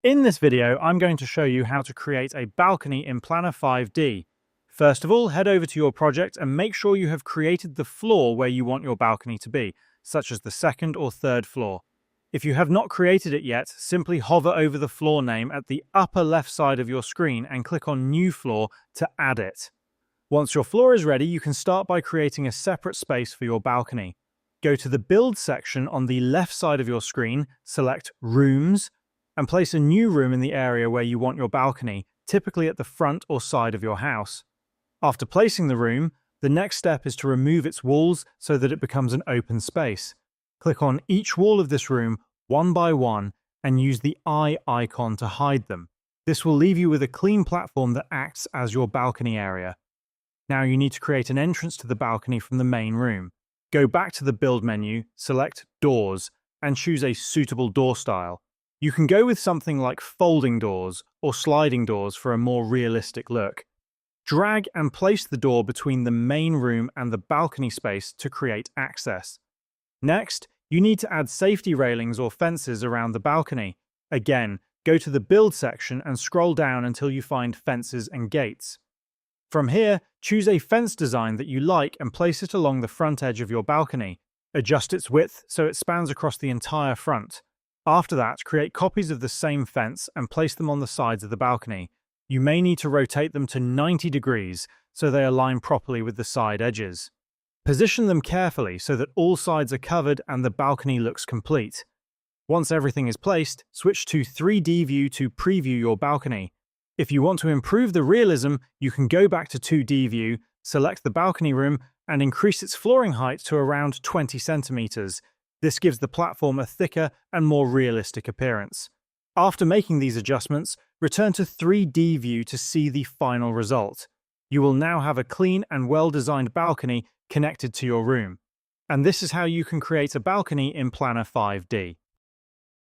In this video, I'm going to show you how to create a balcony in Planner 5D. First of all, head over to your project and make sure you have created the floor where you want your balcony to be, such as the second or third floor. If you have not created it yet, simply hover over the floor name at the upper left side of your screen and click on New Floor to add it. Once your floor is ready, you can start by creating a separate space for your balcony. Go to the Build section on the left side of your screen, select Rooms, and place a new room in the area where you want your balcony, typically at the front or side of your house. After placing the room, the next step is to remove its walls so that it becomes an open space. Click on each wall of this room one by one and use the eye icon to hide them. This will leave you with a clean platform that acts as your balcony area. Now you need to create an entrance to the balcony from the main room. Go back to the Build menu, select Doors, and choose a suitable door style. You can go with something like folding doors or sliding doors for a more realistic look. Drag and place the door between the main room and the balcony space to create access. Next, you need to add safety railings or fences around the balcony. Again, go to the Build section and scroll down until you find Fences and Gates. From here, choose a fence design that you like and place it along the front edge of your balcony. Adjust its width so it spans across the entire front. After that, create copies of the same fence and place them on the sides of the balcony. You may need to rotate them to 90 degrees so they align properly with the side edges. Position them carefully so that all sides are covered and the balcony looks complete. Once everything is placed, switch to 3D view to preview your balcony. If you want to improve the realism, you can go back to 2D view, select the balcony room, and increase its flooring height to around 20 centimeters. This gives the platform a thicker and more realistic appearance. After making these adjustments, return to 3D view to see the final result. You will now have a clean and well-designed balcony connected to your room. And this is how you can create a balcony in Planner 5D.